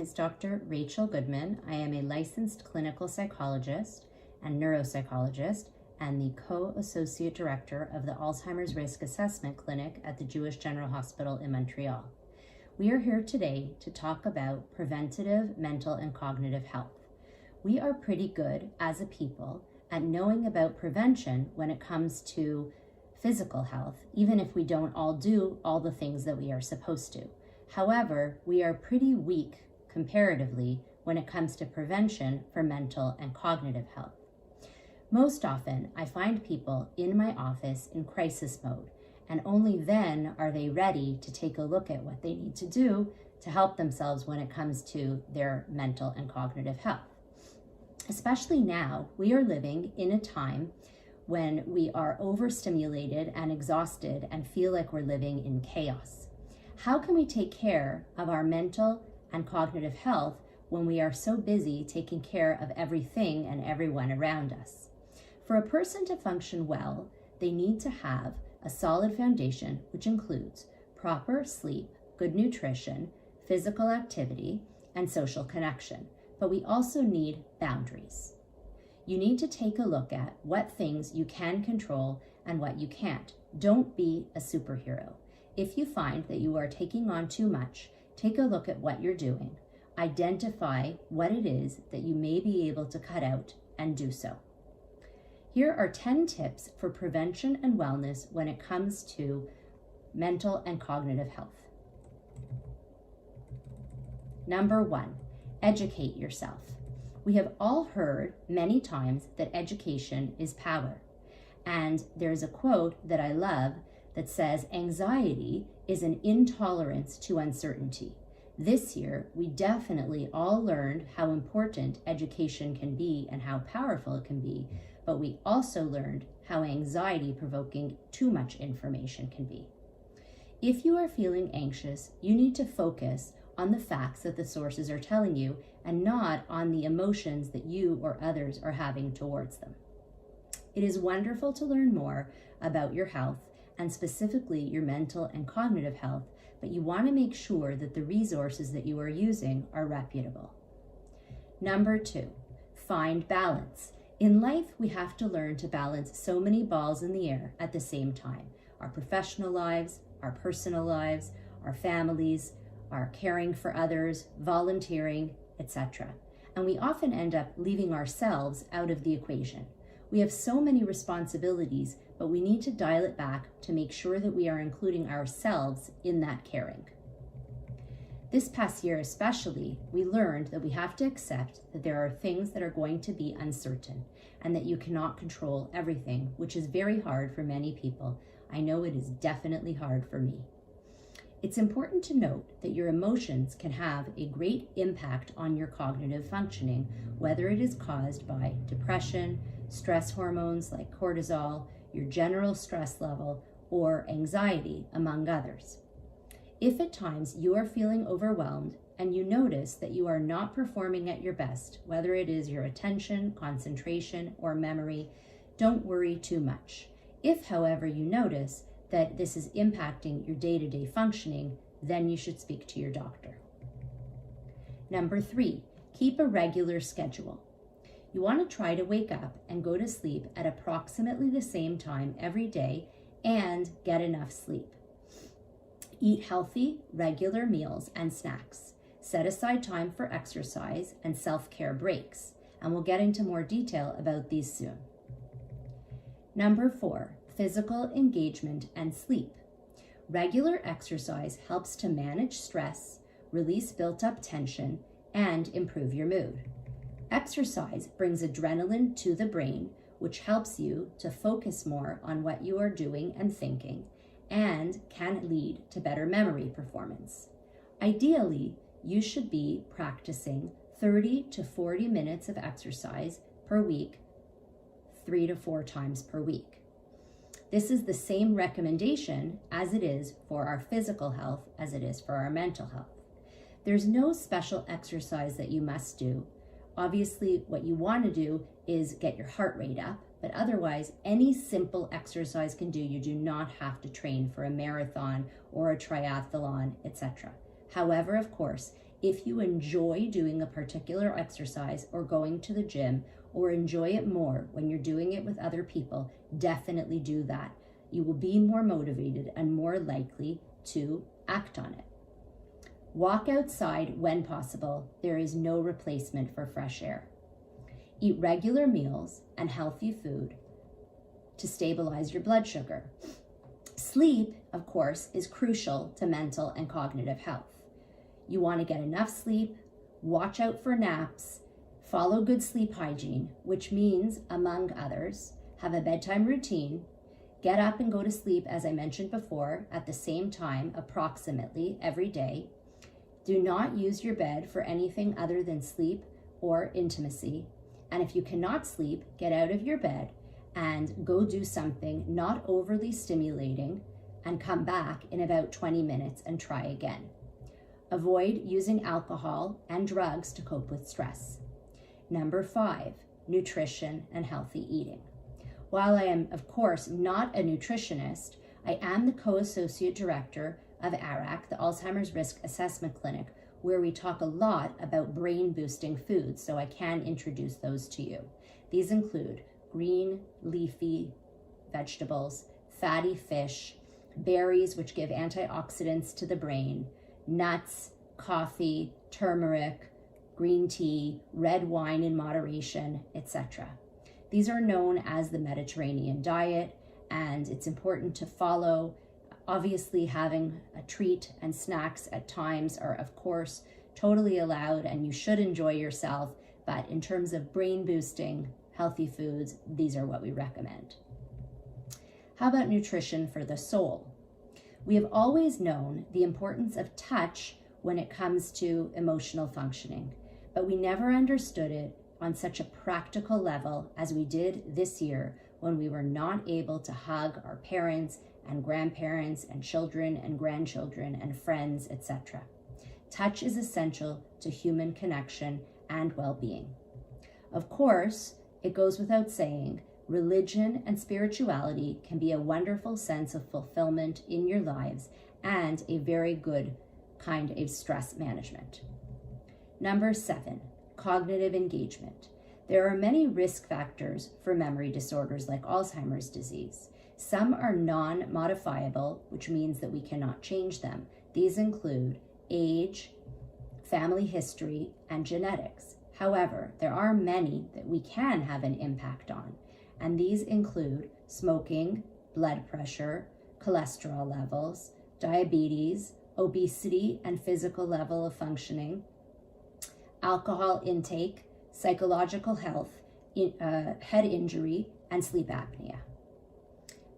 is Dr. Rachel Goodman. I am a licensed clinical psychologist and neuropsychologist and the co-associate director of the Alzheimer's Risk Assessment Clinic at the Jewish General Hospital in Montreal. We are here today to talk about preventative mental and cognitive health. We are pretty good as a people at knowing about prevention when it comes to physical health, even if we don't all do all the things that we are supposed to. However, we are pretty weak comparatively when it comes to prevention for mental and cognitive health. Most often, I find people in my office in crisis mode, and only then are they ready to take a look at what they need to do to help themselves when it comes to their mental and cognitive health. Especially now, we are living in a time when we are overstimulated and exhausted and feel like we're living in chaos. How can we take care of our mental and cognitive health when we are so busy taking care of everything and everyone around us? For a person to function well, they need to have a solid foundation, which includes proper sleep, good nutrition, physical activity, and social connection. But we also need boundaries. You need to take a look at what things you can control and what you can't. Don't be a superhero. If you find that you are taking on too much, take a look at what you're doing. Identify what it is that you may be able to cut out and do so. Here are 10 tips for prevention and wellness when it comes to mental and cognitive health. Number 1, educate yourself. We have all heard many times that education is power. And there's a quote that I love that says, anxiety is an intolerance to uncertainty. This year, we definitely all learned how important education can be and how powerful it can be, but we also learned how anxiety-provoking too much information can be. If you are feeling anxious, you need to focus on the facts that the sources are telling you and not on the emotions that you or others are having towards them. It is wonderful to learn more about your health and specifically your mental and cognitive health, but you want to make sure that the resources that you are using are reputable. Number 2, find balance. In life, we have to learn to balance so many balls in the air at the same time. Our professional lives, our personal lives, our families, our caring for others, volunteering, etc. And we often end up leaving ourselves out of the equation. We have so many responsibilities, but we need to dial it back to make sure that we are including ourselves in that caring. This past year especially, we learned that we have to accept that there are things that are going to be uncertain and that you cannot control everything, which is very hard for many people. I know it is definitely hard for me. It's important to note that your emotions can have a great impact on your cognitive functioning, whether it is caused by depression, stress hormones like cortisol, your general stress level, or anxiety, among others. If at times you are feeling overwhelmed and you notice that you are not performing at your best, whether it is your attention, concentration, or memory, don't worry too much. If, however, you notice that this is impacting your day-to-day functioning, then you should speak to your doctor. Number 3, keep a regular schedule. You want to try to wake up and go to sleep at approximately the same time every day and get enough sleep. Eat healthy, regular meals and snacks. Set aside time for exercise and self-care breaks, and we'll get into more detail about these soon. Number 4, physical engagement and sleep. Regular exercise helps to manage stress, release built-up tension, and improve your mood. Exercise brings adrenaline to the brain, which helps you to focus more on what you are doing and thinking, and can lead to better memory performance. Ideally, you should be practicing 30 to 40 minutes of exercise per week, 3 to 4 times per week. This is the same recommendation as it is for our physical health as it is for our mental health. There's no special exercise that you must do. Obviously, what you want to do is get your heart rate up, but otherwise, any simple exercise can do. You do not have to train for a marathon or a triathlon, etc. However, of course, If you enjoy doing a particular exercise or going to the gym, or enjoy it more when you're doing it with other people, definitely do that. You will be more motivated and more likely to act on it. Walk outside when possible. There is no replacement for fresh air. Eat regular meals and healthy food to stabilize your blood sugar. Sleep, of course, is crucial to mental and cognitive health. You want to get enough sleep, watch out for naps, follow good sleep hygiene, which means, among others, have a bedtime routine, get up and go to sleep, as I mentioned before, at the same time approximately every day. Do not use your bed for anything other than sleep or intimacy. And if you cannot sleep, get out of your bed and go do something not overly stimulating and come back in about 20 minutes and try again. Avoid using alcohol and drugs to cope with stress. Number 5, nutrition and healthy eating. While I am, of course, not a nutritionist, I am the co-associate director of ARAC, the Alzheimer's Risk Assessment Clinic, where we talk a lot about brain-boosting foods, so I can introduce those to you. These include green, leafy vegetables, fatty fish, berries, which give antioxidants to the brain, nuts, coffee, turmeric, green tea, red wine in moderation, etc. These are known as the Mediterranean diet, and it's important to follow. Obviously, having a treat and snacks at times are, of course, totally allowed, and you should enjoy yourself. But in terms of brain boosting, healthy foods, these are what we recommend. How about nutrition for the soul? We have always known the importance of touch when it comes to emotional functioning, but we never understood it on such a practical level as we did this year when we were not able to hug our parents and grandparents and children and grandchildren and friends, etc. Touch is essential to human connection and well-being. Of course, it goes without saying, religion and spirituality can be a wonderful sense of fulfillment in your lives and a very good kind of stress management. Number 7, cognitive engagement. There are many risk factors for memory disorders like Alzheimer's disease. Some are non-modifiable, which means that we cannot change them. These include age, family history, and genetics. However, there are many that we can have an impact on, and these include smoking, blood pressure, cholesterol levels, diabetes, obesity and physical level of functioning, alcohol intake, psychological health, head injury, and sleep apnea.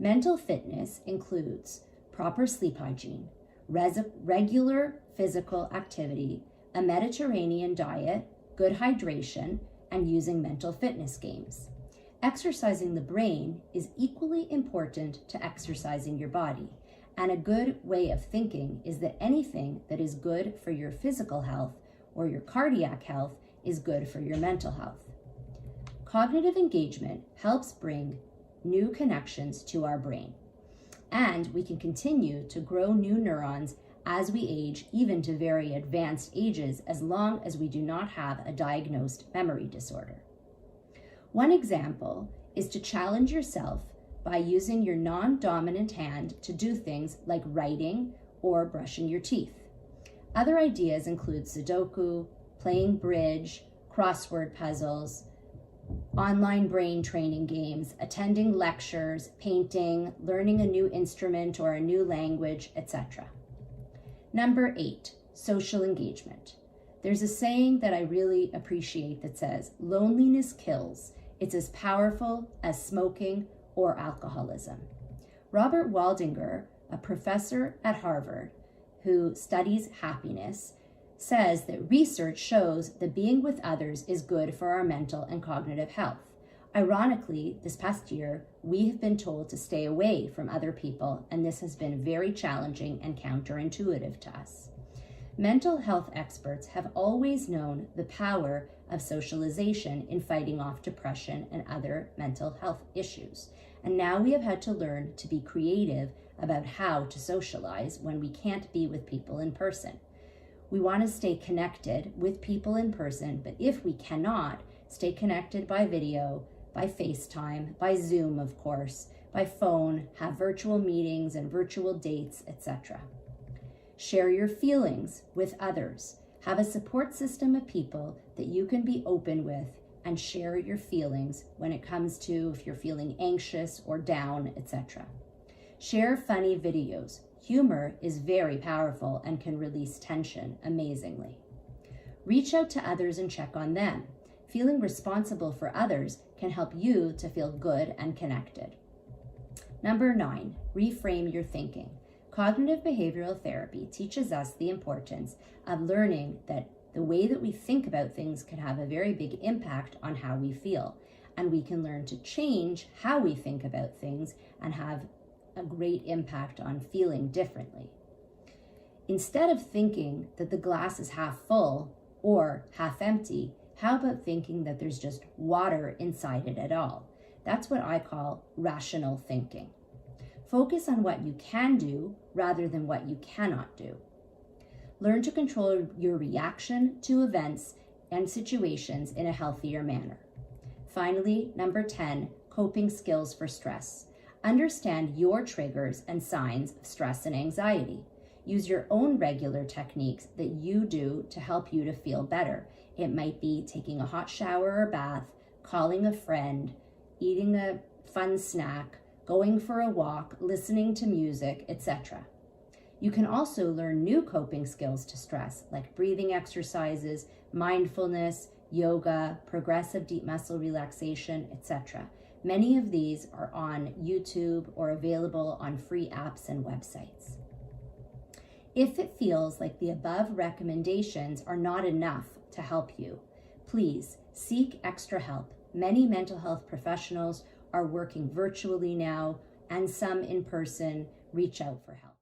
Mental fitness includes proper sleep hygiene, regular physical activity, a Mediterranean diet, good hydration, and using mental fitness games. Exercising the brain is equally important to exercising your body, and a good way of thinking is that anything that is good for your physical health or your cardiac health is good for your mental health. Cognitive engagement helps bring new connections to our brain, and we can continue to grow new neurons as we age, even to very advanced ages, as long as we do not have a diagnosed memory disorder. One example is to challenge yourself by using your non-dominant hand to do things like writing or brushing your teeth. Other ideas include Sudoku, playing bridge, crossword puzzles, online brain training games, attending lectures, painting, learning a new instrument or a new language, etc. Number 8, social engagement. There's a saying that I really appreciate that says, loneliness kills. It's as powerful as smoking or alcoholism. Robert Waldinger, a professor at Harvard who studies happiness, says that research shows that being with others is good for our mental and cognitive health. Ironically, this past year, we have been told to stay away from other people, and this has been very challenging and counterintuitive to us. Mental health experts have always known the power of socialization in fighting off depression and other mental health issues. And now we have had to learn to be creative about how to socialize when we can't be with people in person. We want to stay connected with people in person, but if we cannot, stay connected by video, by FaceTime, by Zoom, of course, by phone, have virtual meetings and virtual dates, etc. Share your feelings with others. Have a support system of people that you can be open with and share your feelings when it comes to if you're feeling anxious or down, etc. Share funny videos. Humor is very powerful and can release tension amazingly. Reach out to others and check on them. Feeling responsible for others can help you to feel good and connected. Number 9, reframe your thinking. Cognitive behavioral therapy teaches us the importance of learning that the way that we think about things can have a very big impact on how we feel. And we can learn to change how we think about things and have a great impact on feeling differently. Instead of thinking that the glass is half full or half empty, how about thinking that there's just water inside it at all? That's what I call rational thinking. Focus on what you can do rather than what you cannot do. Learn to control your reaction to events and situations in a healthier manner. Finally, number 10, coping skills for stress. Understand your triggers and signs of stress and anxiety. Use your own regular techniques that you do to help you to feel better. It might be taking a hot shower or bath, calling a friend, eating a fun snack, going for a walk, listening to music, etc. You can also learn new coping skills to stress, like breathing exercises, mindfulness, yoga, progressive deep muscle relaxation, etc. Many of these are on YouTube or available on free apps and websites. If it feels like the above recommendations are not enough to help you, please seek extra help. Many mental health professionals are working virtually now, and some in person. Reach out for help.